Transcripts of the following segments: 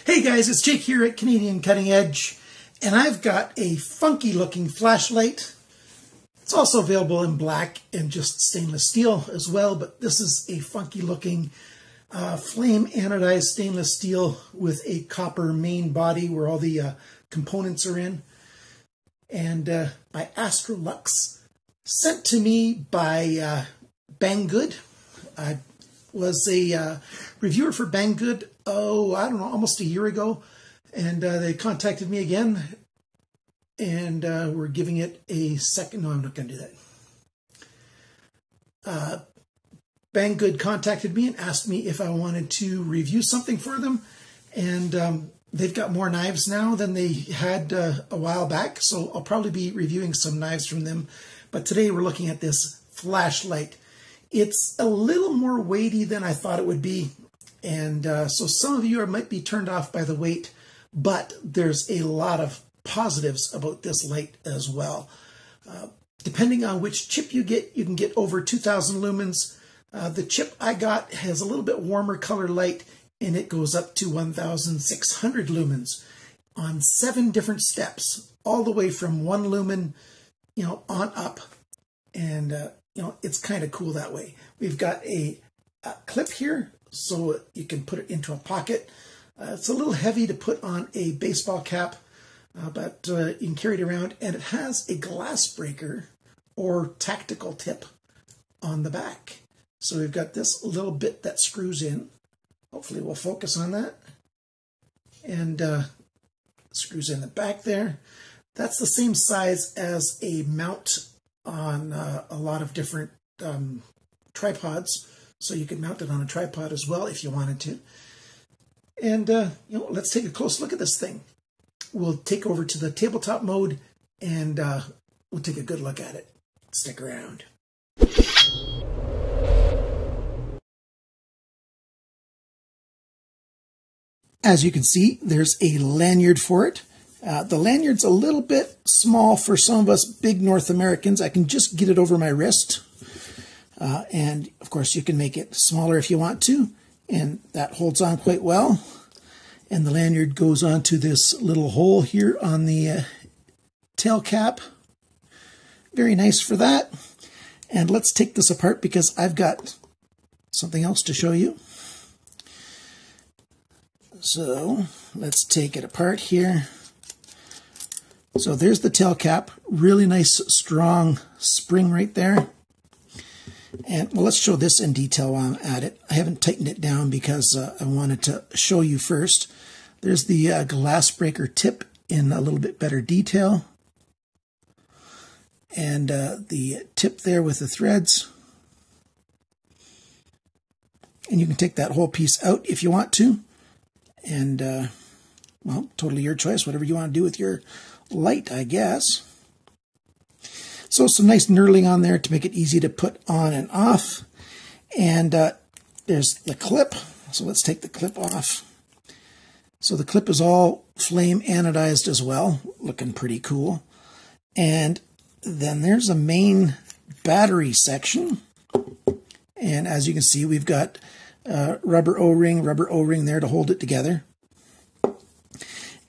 Hey guys, it's Jake here at Canadian Cutting Edge, and I've got a funky looking flashlight. It's also available in black and just stainless steel as well, but this is a funky looking flame anodized stainless steel with a copper main body where all the components are in. And by Astrolux, sent to me by BANGGOOD. I was a reviewer for BANGGOOD, I don't know, almost a year ago. And they contacted me again. And we're giving it a second. No, I'm not going to do that. BANGGOOD contacted me and asked me if I wanted to review something for them. And they've got more knives now than they had a while back. So I'll probably be reviewing some knives from them. But today we're looking at this flashlight. It's a little more weighty than I thought it would be. And so some of you might be turned off by the weight, but there's a lot of positives about this light as well. Depending on which chip you can get over 2,000 lumens. The chip I got has a little bit warmer color light, and it goes up to 1,600 lumens on 7 different steps, all the way from 1 lumen, on up. And it's kind of cool that way. We've got a clip here, so you can put it into a pocket. It's a little heavy to put on a baseball cap, but you can carry it around, and it has a glass breaker or tactical tip on the back. So we've got this little bit that screws in. Hopefully we'll focus on that. And screws in the back there. That's the same size as a mount on a lot of different tripods. So you could mount it on a tripod as well if you wanted to. And let's take a close look at this thing. We'll take over to the tabletop mode and we'll take a good look at it. Stick around. As you can see, there's a lanyard for it. The lanyard's a little bit small for some of us big North Americans. I can just get it over my wrist. And of course you can make it smaller if you want to. And that holds on quite well. And the lanyard goes onto this little hole here on the tail cap. Very nice for that. And let's take this apart because I've got something else to show you. So let's take it apart here. So there's the tail cap. Really nice, strong spring right there. And well, let's show this in detail while I'm at it. I haven't tightened it down because I wanted to show you first. There's the glass breaker tip in a little bit better detail. And the tip there with the threads. And you can take that whole piece out if you want to. And, well, totally your choice, whatever you want to do with your light, I guess. So some nice knurling on there to make it easy to put on and off. And there's the clip. So let's take the clip off. So the clip is all flame anodized as well, looking pretty cool. And then there's a main battery section. And as you can see, we've got rubber O-ring there to hold it together.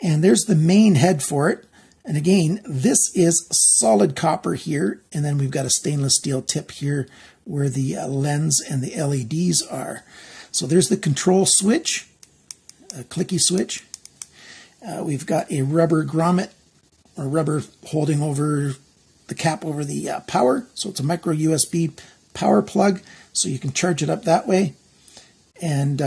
And there's the main head for it. And again, this is solid copper here. And then we've got a stainless steel tip here where the lens and the LEDs are. So there's the control switch, a clicky switch. We've got a rubber grommet, or rubber holding over the cap over the power. So it's a micro USB power plug. So you can charge it up that way. And,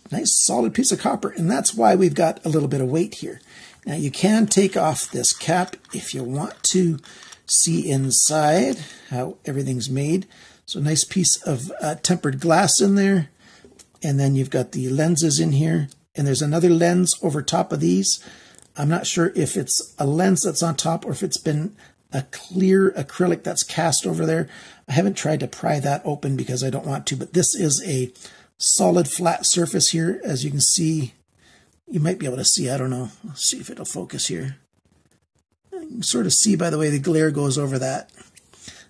nice solid piece of copper. And that's why we've got a little bit of weight here. Now you can take off this cap if you want to see inside how everything's made. So nice piece of tempered glass in there. And then you've got the lenses in here. And there's another lens over top of these. I'm not sure if it's a lens that's on top or if it's been a clear acrylic that's cast over there. I haven't tried to pry that open because I don't want to, but this is a solid flat surface here. As you can see, you might be able to see, I don't know. Let's see if it'll focus here. You can sort of see by the way the glare goes over that.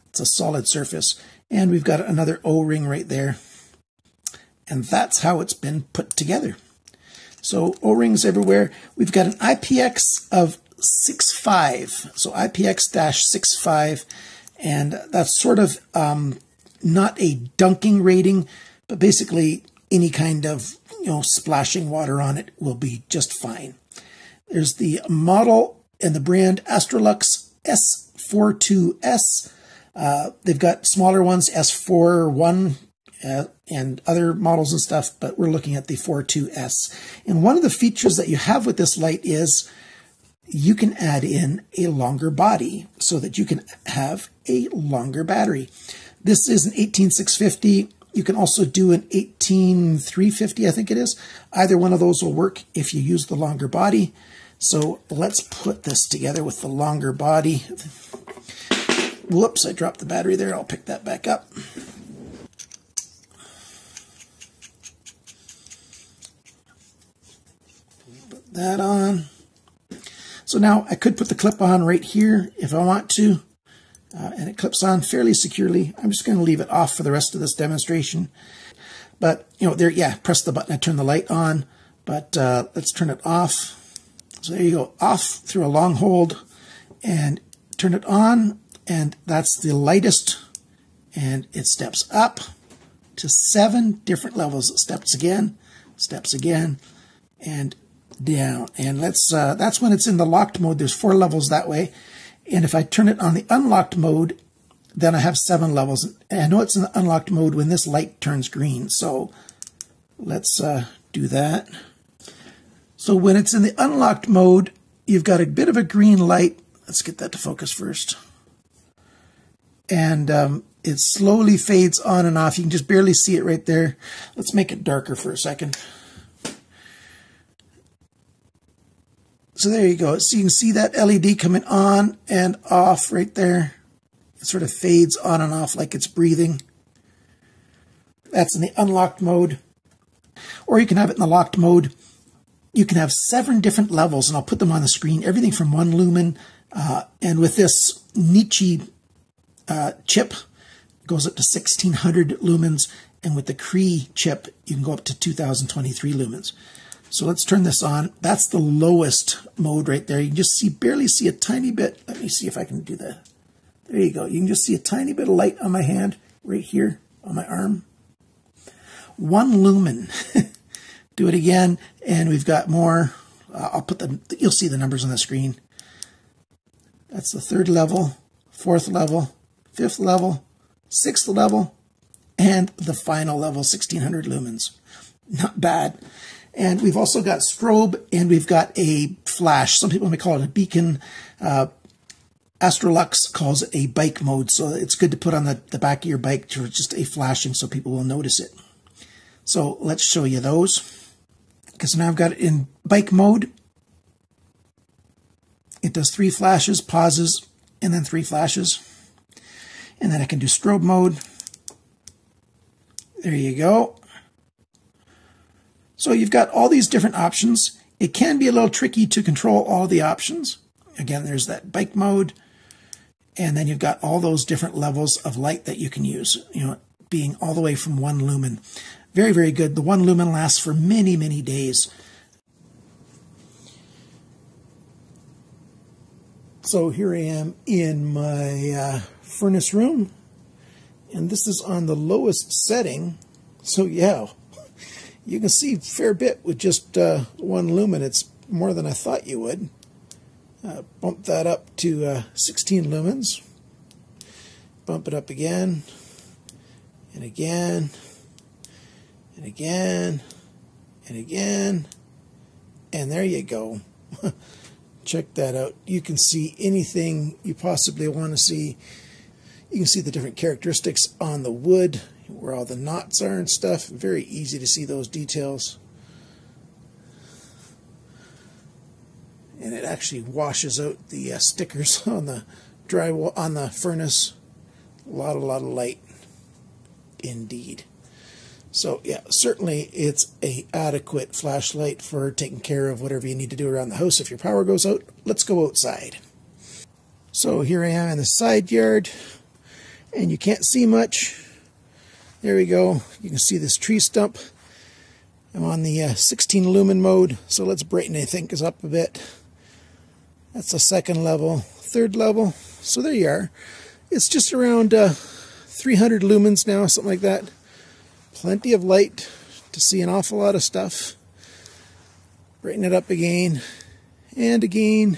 It's a solid surface. And we've got another O-ring right there. And that's how it's been put together. So O-rings everywhere. We've got an IPX of 6.5, so IPX-6.5, and that's sort of not a dunking rating, but basically any kind of splashing water on it will be just fine. There's the model and the brand Astrolux S42S. They've got smaller ones, S41 and other models and stuff, but we're looking at the 42S. And one of the features that you have with this light is you can add in a longer body so that you can have a longer battery. This is an 18650. You can also do an 18350, I think it is. Either one of those will work if you use the longer body. So let's put this together with the longer body. Whoops, I dropped the battery there. I'll pick that back up. Put that on. So now I could put the clip on right here if I want to, and it clips on fairly securely. I'm just going to leave it off for the rest of this demonstration. But, there, yeah, press the button, I turn the light on, but let's turn it off. So there you go, off through a long hold, and turn it on, and that's the lightest, and it steps up to 7 different levels. It steps again, and down. And that's when it's in the locked mode. There's 4 levels that way. And if I turn it on the unlocked mode, then I have 7 levels. And I know it's in the unlocked mode when this light turns green. So let's do that. So when it's in the unlocked mode, you've got a bit of a green light. Let's get that to focus first. And it slowly fades on and off. You can just barely see it right there. Let's make it darker for a second. So there you go. So you can see that LED coming on and off right there. It sort of fades on and off like it's breathing. That's in the unlocked mode. Or you can have it in the locked mode. You can have 7 different levels, and I'll put them on the screen. Everything from 1 lumen, and with this Nietzsche chip, it goes up to 1600 lumens, and with the Cree chip, you can go up to 2023 lumens. So let's turn this on. That's the lowest mode right there. You can just barely see a tiny bit. Let me see if I can do that. There you go. You can just see a tiny bit of light on my hand right here on my arm. 1 lumen. Do it again, and we've got more. I'll put you'll see the numbers on the screen. That's the 3rd level, 4th level, 5th level, 6th level, and the final level, 1600 lumens. Not bad. And we've also got strobe, and we've got a flash. Some people may call it a beacon. Astrolux calls it a bike mode, so it's good to put on the back of your bike to just a flashing so people will notice it. So let's show you those. Because now I've got it in bike mode. It does 3 flashes, pauses, and then 3 flashes. And then I can do strobe mode. There you go. So you've got all these different options. It can be a little tricky to control all the options. Again, there's that bike mode. And then you've got all those different levels of light that you can use, being all the way from 1 lumen. Very, very good. The 1 lumen lasts for many, many days. So here I am in my furnace room, and this is on the lowest setting. So yeah, you can see a fair bit with just 1 lumen. It's more than I thought you would. Bump that up to 16 lumens. Bump it up again, and again, and again, and again, and there you go. Check that out. You can see anything you possibly want to see. You can see the different characteristics on the wood, where all the knots are and stuff. Very easy to see those details. And it actually washes out the stickers on the drywall, on the furnace. A lot of light indeed. So yeah, certainly it's a adequate flashlight for taking care of whatever you need to do around the house. If your power goes out, let's go outside. So here I am in the side yard, and you can't see much. There we go. You can see this tree stump. I'm on the 16 lumen mode, so let's brighten things up a bit. That's the second level, third level. So there you are. It's just around 300 lumens now, something like that. Plenty of light to see an awful lot of stuff. Brighten it up again and again.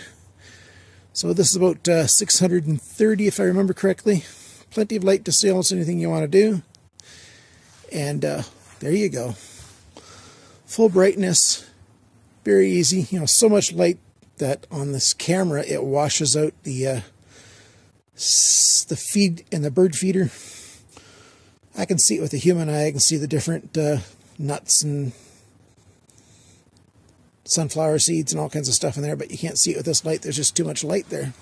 So this is about 630 if I remember correctly. Plenty of light to see almost anything you want to do. And there you go. Full brightness, very easy. You know, so much light that on this camera it washes out the feed in the bird feeder. I can see it with the human eye. I can see the different nuts and sunflower seeds and all kinds of stuff in there, but you can't see it with this light. There's just too much light there.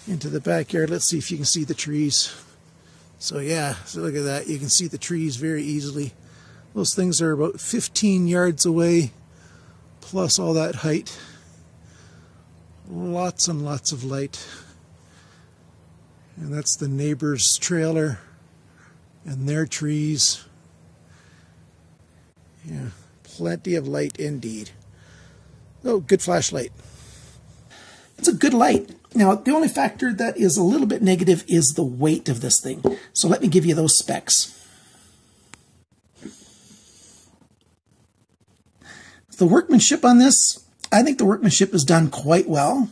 Into the backyard, let's see if you can see the trees. So yeah, so look at that. You can see the trees very easily. Those things are about 15 yards away, plus all that height. Lots and lots of light. And that's the neighbor's trailer and their trees. Yeah, plenty of light indeed. Oh, good flashlight. It's a good light. Now, the only factor that is a little bit negative is the weight of this thing. So let me give you those specs. The workmanship on this, I think the workmanship is done quite well.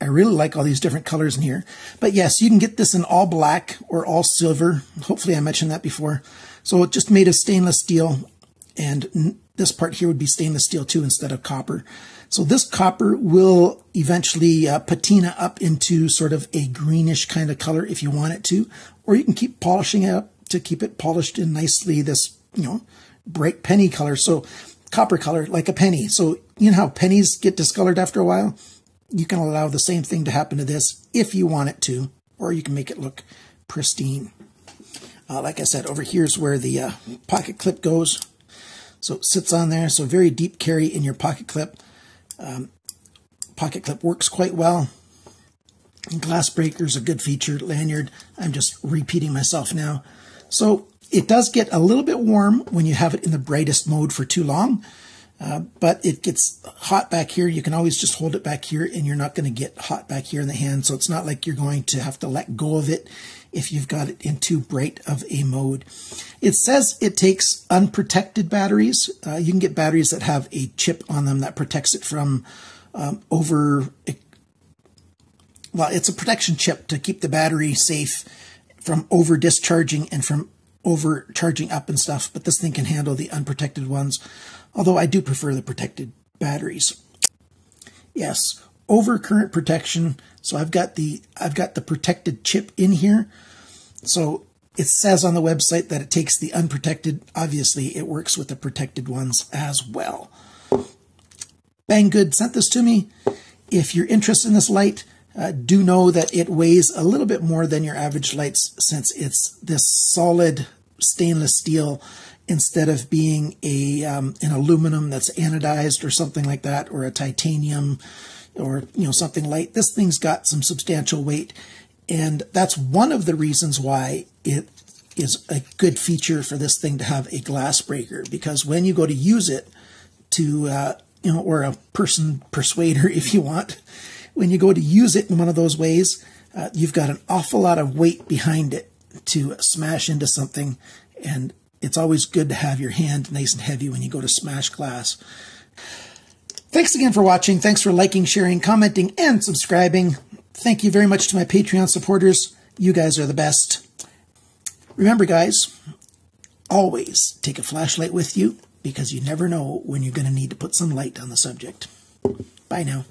I really like all these different colors in here. But yes, you can get this in all black or all silver. Hopefully I mentioned that before. So it's just made of stainless steel. And this part here would be stainless steel too instead of copper. So this copper will eventually patina up into sort of a greenish kind of color if you want it to. Or you can keep polishing it up to keep it polished in nicely this, you know, bright penny color. So copper color, like a penny. So you know how pennies get discolored after a while? You can allow the same thing to happen to this if you want it to, or you can make it look pristine. Like I said, over here is where the pocket clip goes. So it sits on there, so very deep carry in your pocket clip. Pocket clip works quite well. And glass breaker is a good feature. Lanyard, I'm just repeating myself now. So it does get a little bit warm when you have it in the brightest mode for too long. But it gets hot back here. You can always just hold it back here and you're not going to get hot back here in the hand. So it's not like you're going to have to let go of it if you've got it in too bright of a mode. It says it takes unprotected batteries. You can get batteries that have a chip on them that protects it from well, it's a protection chip to keep the battery safe from over discharging and from overcharging up and stuff. But this thing can handle the unprotected ones. Although I do prefer the protected batteries. Yes, overcurrent protection. So I've got the protected chip in here. So it says on the website that it takes the unprotected. Obviously, it works with the protected ones as well. BANGGOOD sent this to me. If you're interested in this light, do know that it weighs a little bit more than your average lights since it's this solid stainless steel instead of being an aluminum that's anodized or something like that, or a titanium or, you know, something light. This thing's got some substantial weight, and that's one of the reasons why it is a good feature for this thing to have a glass breaker, because when you go to use it to, you know, or a person persuader if you want, when you go to use it in one of those ways, you've got an awful lot of weight behind it to smash into something, and it's always good to have your hand nice and heavy when you go to smash glass. Thanks again for watching. Thanks for liking, sharing, commenting, and subscribing. Thank you very much to my Patreon supporters. You guys are the best. Remember, guys, always take a flashlight with you, because you never know when you're going to need to put some light on the subject. Bye now.